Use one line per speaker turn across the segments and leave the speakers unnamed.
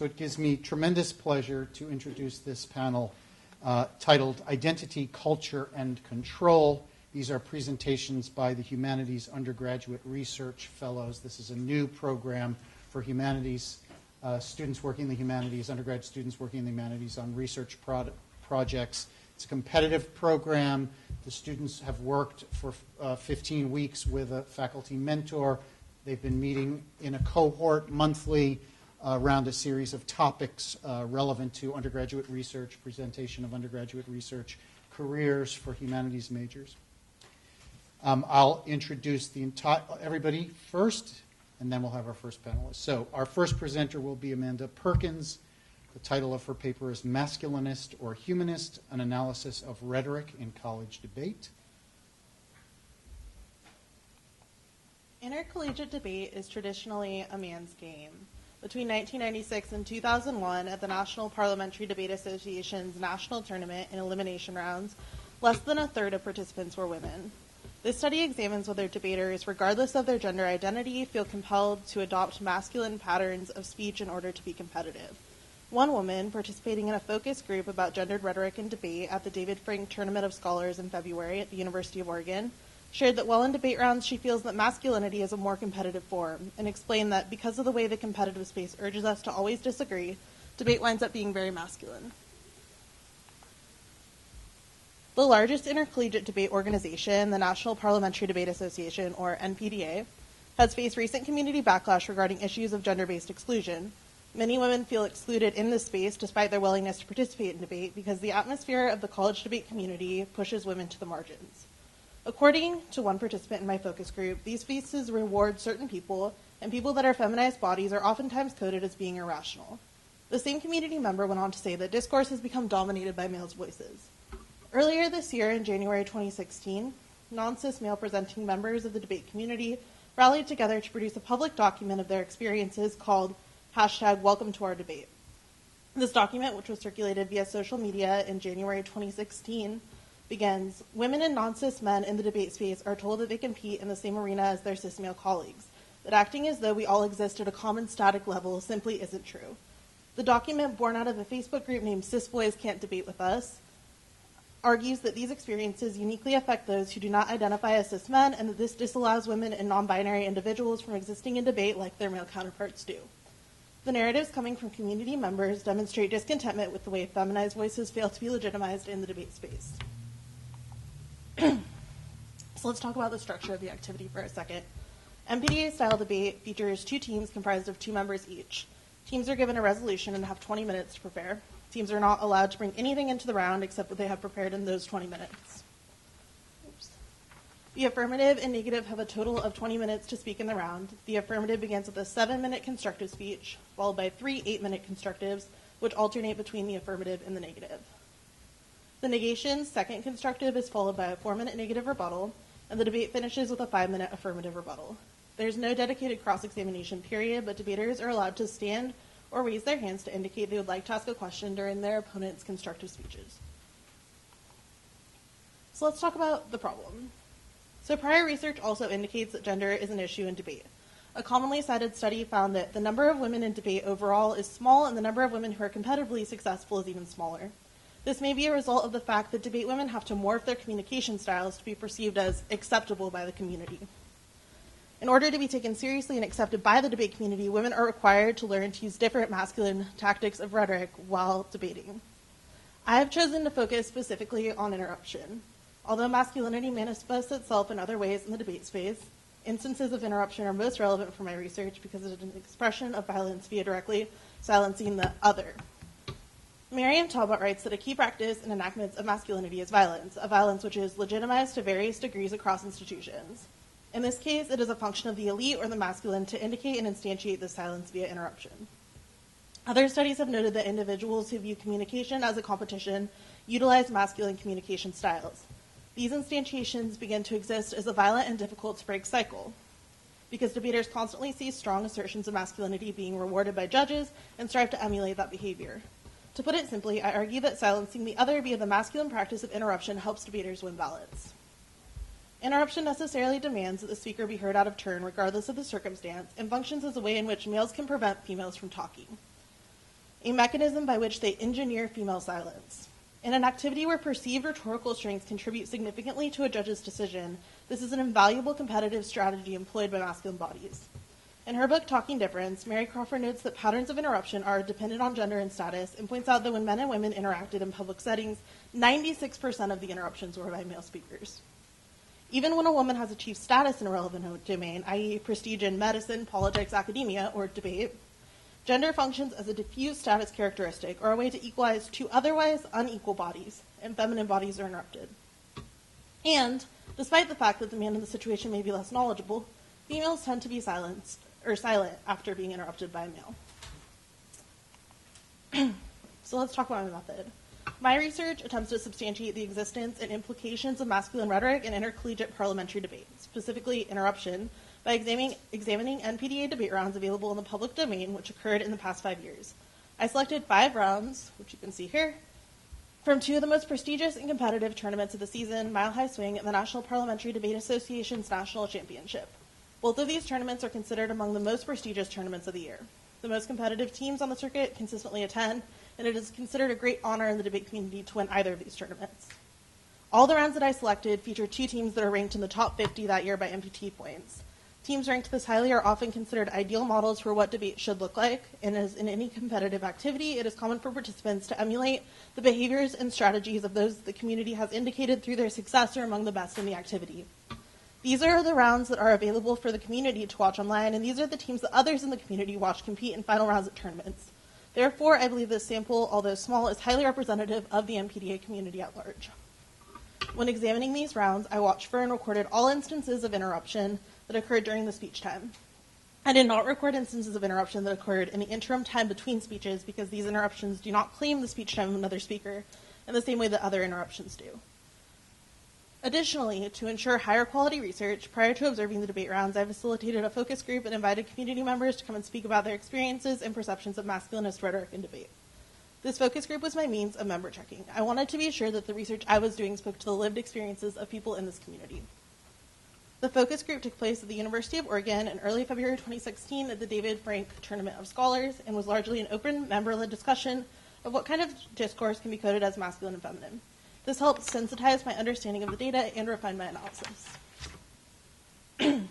So it gives me tremendous pleasure to introduce this panel titled Identity, Culture, and Control. These are presentations by the Humanities Undergraduate Research Fellows. This is a new program for humanities students working in the humanities, undergrad students working in the humanities on research projects. It's a competitive program. The students have worked for 15 weeks with a faculty mentor. They've been meeting in a cohort monthly around a series of topics relevant to undergraduate research, presentation of undergraduate research, careers for humanities majors. I'll introduce everybody first, and then we'll have our first panelist. So our first presenter will be Amanda Perkins. The title of her paper is Masculinist or Humanist, an Analysis of Rhetoric in College Debate.
Intercollegiate debate is traditionally a man's game. Between 1996 and 2001, at the National Parliamentary Debate Association's national tournament and elimination rounds, less than a third of participants were women. This study examines whether debaters, regardless of their gender identity, feel compelled to adopt masculine patterns of speech in order to be competitive. One woman, participating in a focus group about gendered rhetoric and debate at the David Frank Tournament of Scholars in February at the University of Oregon, shared that while in debate rounds she feels that masculinity is a more competitive form, and explained that because of the way the competitive space urges us to always disagree, debate winds up being very masculine. The largest intercollegiate debate organization, the National Parliamentary Debate Association, or NPDA, has faced recent community backlash regarding issues of gender-based exclusion. Many women feel excluded in this space despite their willingness to participate in debate because the atmosphere of the college debate community pushes women to the margins. According to one participant in my focus group, these spaces reward certain people, and people that are feminized bodies are oftentimes coded as being irrational. The same community member went on to say that discourse has become dominated by males' voices. Earlier this year, in January 2016, non-cis male-presenting members of the debate community rallied together to produce a public document of their experiences called #WelcomeToOurDebate. This document, which was circulated via social media in January 2016, begins, women and non-cis men in the debate space are told that they compete in the same arena as their cis male colleagues, that acting as though we all exist at a common static level simply isn't true. The document, born out of a Facebook group named Cis Boys Can't Debate With Us, argues that these experiences uniquely affect those who do not identify as cis men, and that this disallows women and non-binary individuals from existing in debate like their male counterparts do. The narratives coming from community members demonstrate discontentment with the way feminized voices fail to be legitimized in the debate space. So let's talk about the structure of the activity for a second. MPDA-style debate features two teams comprised of 2 members each. Teams are given a resolution and have 20 minutes to prepare. Teams are not allowed to bring anything into the round except what they have prepared in those 20 minutes. Oops. The affirmative and negative have a total of 20 minutes to speak in the round. The affirmative begins with a 7-minute constructive speech, followed by 3 8-minute constructives, which alternate between the affirmative and the negative. The negation's second constructive is followed by a 4-minute negative rebuttal, and the debate finishes with a 5-minute affirmative rebuttal. There's no dedicated cross-examination period, but debaters are allowed to stand or raise their hands to indicate they would like to ask a question during their opponent's constructive speeches. So let's talk about the problem. So prior research also indicates that gender is an issue in debate. A commonly cited study found that the number of women in debate overall is small, and the number of women who are competitively successful is even smaller. This may be a result of the fact that debate women have to morph their communication styles to be perceived as acceptable by the community. In order to be taken seriously and accepted by the debate community, women are required to learn to use different masculine tactics of rhetoric while debating. I have chosen to focus specifically on interruption. Although masculinity manifests itself in other ways in the debate space, instances of interruption are most relevant for my research because it is an expression of violence via directly silencing the other. Mariam Talbot writes that a key practice in enactments of masculinity is violence, a violence which is legitimized to various degrees across institutions. In this case, it is a function of the elite or the masculine to indicate and instantiate the silence via interruption. Other studies have noted that individuals who view communication as a competition utilize masculine communication styles. These instantiations begin to exist as a violent and difficult to break cycle, because debaters constantly see strong assertions of masculinity being rewarded by judges and strive to emulate that behavior. To put it simply, I argue that silencing the other via the masculine practice of interruption helps debaters win ballots. Interruption necessarily demands that the speaker be heard out of turn regardless of the circumstance, and functions as a way in which males can prevent females from talking. a mechanism by which they engineer female silence. In an activity where perceived rhetorical strengths contribute significantly to a judge's decision, this is an invaluable competitive strategy employed by masculine bodies. In her book, Talking Difference, Mary Crawford notes that patterns of interruption are dependent on gender and status, and points out that when men and women interacted in public settings, 96% of the interruptions were by male speakers. Even when a woman has achieved status in a relevant domain, i.e. prestige in medicine, politics, academia, or debate, gender functions as a diffuse status characteristic, or a way to equalize two otherwise unequal bodies, and feminine bodies are interrupted. And, despite the fact that the man in the situation may be less knowledgeable, females tend to be silent after being interrupted by a male. So let's talk about my method. My research attempts to substantiate the existence and implications of masculine rhetoric in intercollegiate parliamentary debate, specifically interruption, by examining NPDA debate rounds available in the public domain which occurred in the past 5 years. I selected 5 rounds, which you can see here, from 2 of the most prestigious and competitive tournaments of the season, Mile High Swing and the National Parliamentary Debate Association's National Championship. Both of these tournaments are considered among the most prestigious tournaments of the year. The most competitive teams on the circuit consistently attend, and it is considered a great honor in the debate community to win either of these tournaments. All the rounds that I selected feature 2 teams that are ranked in the top 50 that year by MPT points. Teams ranked this highly are often considered ideal models for what debate should look like, and as in any competitive activity, it is common for participants to emulate the behaviors and strategies of those the community has indicated through their success are among the best in the activity. These are the rounds that are available for the community to watch online, and these are the teams that others in the community watch compete in final rounds at tournaments. Therefore, I believe this sample, although small, is highly representative of the MPDA community at large. When examining these rounds, I watched for and recorded all instances of interruption that occurred during the speech time. I did not record instances of interruption that occurred in the interim time between speeches because these interruptions do not claim the speech time of another speaker in the same way that other interruptions do. Additionally, to ensure higher quality research, prior to observing the debate rounds, I facilitated a focus group and invited community members to come and speak about their experiences and perceptions of masculinist rhetoric and debate. This focus group was my means of member checking. I wanted to be sure that the research I was doing spoke to the lived experiences of people in this community. The focus group took place at the University of Oregon in early February 2016 at the David Frank Tournament of Scholars and was largely an open, member-led discussion of what kind of discourse can be coded as masculine and feminine. This helped sensitize my understanding of the data and refine my analysis. In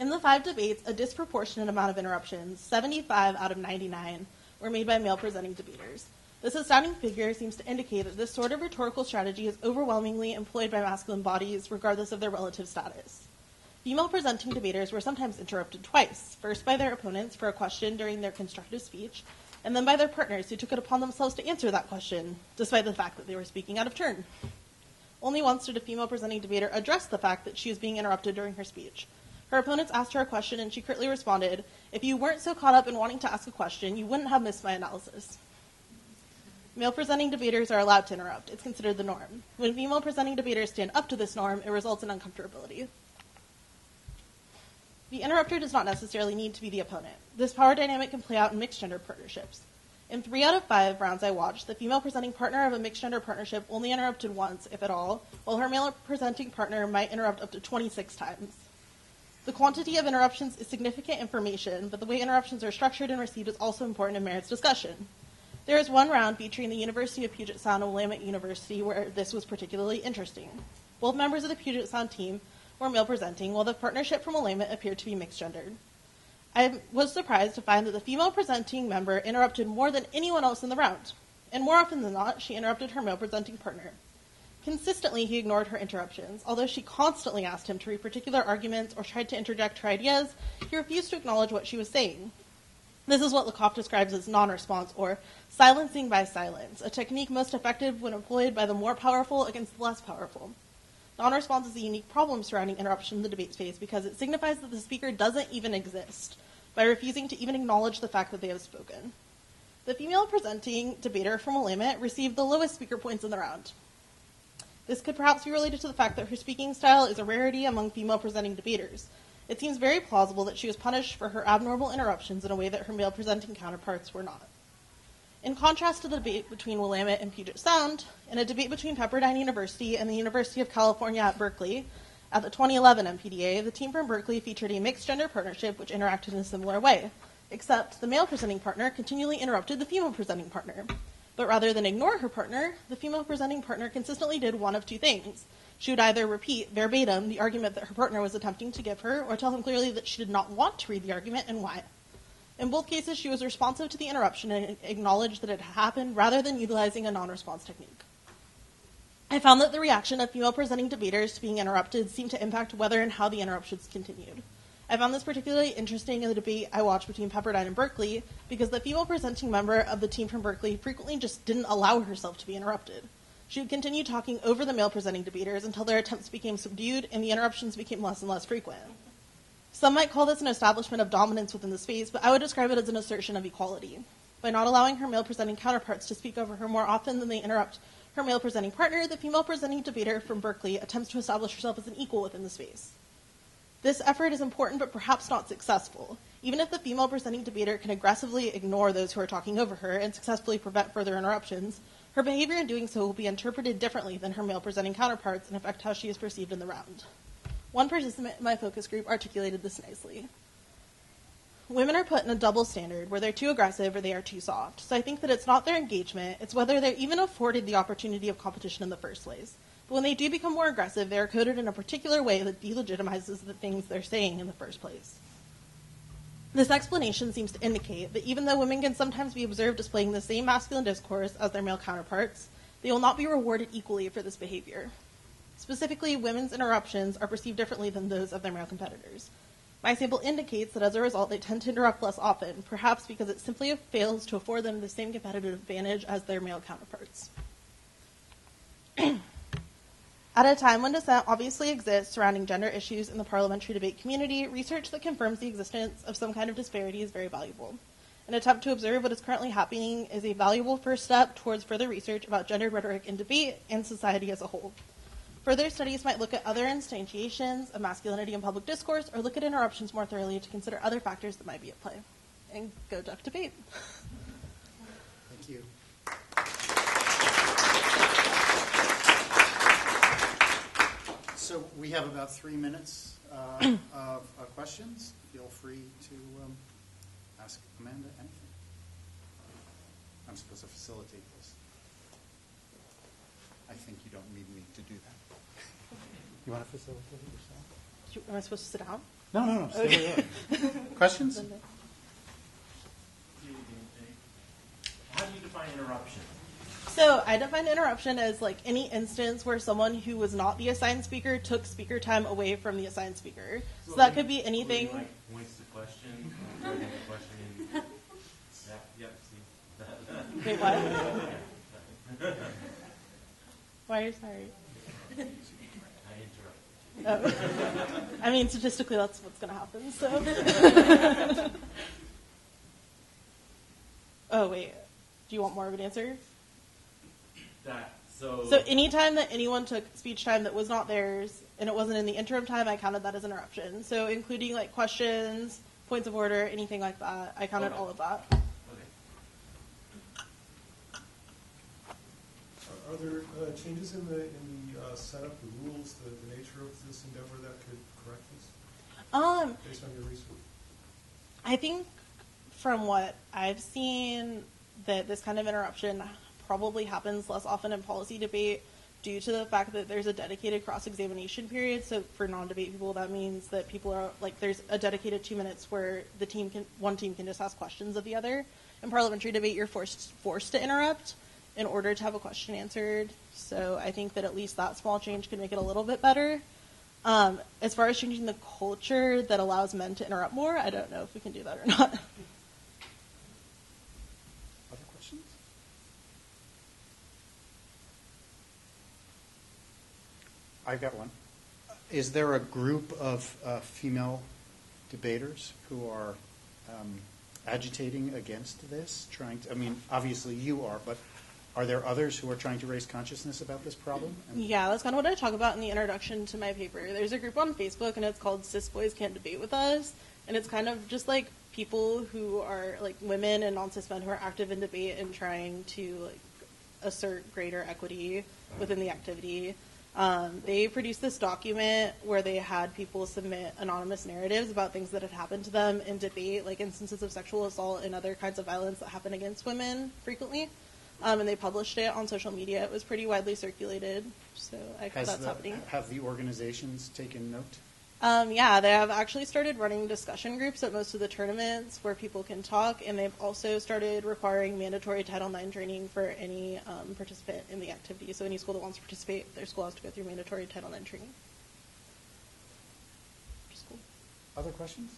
the 5 debates, a disproportionate amount of interruptions, 75 out of 99, were made by male presenting debaters. This astounding figure seems to indicate that this sort of rhetorical strategy is overwhelmingly employed by masculine bodies, regardless of their relative status. Female presenting debaters were sometimes interrupted twice, first by their opponents for a question during their constructive speech, and then by their partners who took it upon themselves to answer that question, despite the fact that they were speaking out of turn. Only once did a female presenting debater address the fact that she was being interrupted during her speech. Her opponents asked her a question, and she curtly responded, "If you weren't so caught up in wanting to ask a question, you wouldn't have missed my analysis." Male presenting debaters are allowed to interrupt. It's considered the norm. When female presenting debaters stand up to this norm, it results in uncomfortability. The interrupter does not necessarily need to be the opponent. This power dynamic can play out in mixed-gender partnerships. In 3 out of 5 rounds I watched, the female presenting partner of a mixed-gender partnership only interrupted once, if at all, while her male presenting partner might interrupt up to 26 times. The quantity of interruptions is significant information, but the way interruptions are structured and received is also important and merits discussion. There is one round featuring the University of Puget Sound and Willamette University where this was particularly interesting. Both members of the Puget Sound team were male presenting, while the partnership from Willamette appeared to be mixed gendered. I was surprised to find that the female presenting member interrupted more than anyone else in the round, and more often than not, she interrupted her male presenting partner. Consistently, he ignored her interruptions. Although she constantly asked him to read particular arguments or tried to interject her ideas, he refused to acknowledge what she was saying. This is what Lakoff describes as non-response, or silencing by silence, a technique most effective when employed by the more powerful against the less powerful. Non-response is a unique problem surrounding interruption in the debate space because it signifies that the speaker doesn't even exist, by refusing to even acknowledge the fact that they have spoken. The female presenting debater from Willamette received the lowest speaker points in the round. This could perhaps be related to the fact that her speaking style is a rarity among female presenting debaters. It seems very plausible that she was punished for her abnormal interruptions in a way that her male presenting counterparts were not. In contrast to the debate between Willamette and Puget Sound, in a debate between Pepperdine University and the University of California at Berkeley, at the 2011 MPDA, the team from Berkeley featured a mixed-gender partnership which interacted in a similar way. except the male presenting partner continually interrupted the female presenting partner. But rather than ignore her partner, the female presenting partner consistently did one of two things. She would either repeat verbatim the argument that her partner was attempting to give her, or tell him clearly that she did not want to read the argument and why. In both cases, she was responsive to the interruption and acknowledged that it had happened rather than utilizing a non-response technique. I found that the reaction of female presenting debaters to being interrupted seemed to impact whether and how the interruptions continued. I found this particularly interesting in the debate I watched between Pepperdine and Berkeley because the female presenting member of the team from Berkeley frequently just didn't allow herself to be interrupted. She would continue talking over the male presenting debaters until their attempts became subdued and the interruptions became less and less frequent. Some might call this an establishment of dominance within the space, but I would describe it as an assertion of equality. By not allowing her male presenting counterparts to speak over her more often than they interrupt her male presenting partner, the female presenting debater from Berkeley attempts to establish herself as an equal within the space. This effort is important, but perhaps not successful. Even if the female presenting debater can aggressively ignore those who are talking over her and successfully prevent further interruptions, her behavior in doing so will be interpreted differently than her male presenting counterparts and affect how she is perceived in the round. One participant in my focus group articulated this nicely. Women are put in a double standard where they're too aggressive or they are too soft. So I think that it's not their engagement, it's whether they're even afforded the opportunity of competition in the first place. But when they do become more aggressive, they are coded in a particular way that delegitimizes the things they're saying in the first place. This explanation seems to indicate that even though women can sometimes be observed displaying the same masculine discourse as their male counterparts, they will not be rewarded equally for this behavior. Specifically, women's interruptions are perceived differently than those of their male competitors. My sample indicates that as a result, they tend to interrupt less often, perhaps because it simply fails to afford them the same competitive advantage as their male counterparts. At a time when dissent obviously exists surrounding gender issues in the parliamentary debate community, research that confirms the existence of some kind of disparity is very valuable. An attempt to observe what is currently happening is a valuable first step towards further research about gendered rhetoric in debate and society as a whole. Further studies might look at other instantiations of masculinity in public discourse or look at interruptions more thoroughly to consider other factors that might be at play. And go duck debate.
Thank you. So we have about 3 minutes of questions. Feel free to ask Amanda anything. I'm supposed to facilitate this. I think you don't need me to do that. You want to facilitate it yourself?
Am I supposed to sit down?
No. Stay there. Questions?
How do you define interruption?
So I define interruption as like any instance where someone who was not the assigned speaker took speaker time away from the assigned speaker. So that could be anything.
Like points to question, question. See.
Wait, what? Why are you sorry?
I interrupted.
Oh. I mean, statistically, that's what's going to happen. So. Oh wait, do you want more of an answer? So anytime that anyone took speech time that was not theirs and it wasn't in the interim time, I counted that as interruption. So including like questions, points of order, anything like that, I counted all of that.
Okay.
Are there changes in the setup, the rules, the nature of this endeavor that could correct this? Based on your research?
I think from what I've seen that this kind of interruption probably happens less often in policy debate due to the fact that there's a dedicated cross-examination period. So for non-debate people, that means that people are like, there's a dedicated 2 minutes where one team can just ask questions of the other. In parliamentary debate, you're forced to interrupt in order to have a question answered. So I think that at least that small change could make it a little bit better. As far as changing the culture that allows men to interrupt more, I don't know if we can do that or not.
Other questions? I've got one. Is there a group of female debaters who are agitating against this? Obviously you are, but are there others who are trying to raise consciousness about this problem?
Yeah, that's kind of what I talk about in the introduction to my paper. There's a group on Facebook, and it's called Cis Boys Can't Debate With Us, and it's kind of just like people who are like women and non-cis men who are active in debate and trying to like assert greater equity within the activity. They produced this document where they had people submit anonymous narratives about things that had happened to them in debate, like instances of sexual assault and other kinds of violence that happen against women frequently. And they published it on social media. It was pretty widely circulated, so I hope that's happening.
Have the organizations taken note?
Yeah, they have actually started running discussion groups at most of the tournaments where people can talk, and they've also started requiring mandatory Title IX training for any participant in the activity. So any school that wants to participate, their school has to go through mandatory Title IX training. Which is cool.
Other questions?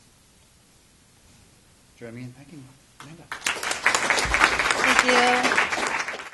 Join me in thanking Amanda.
Thank you.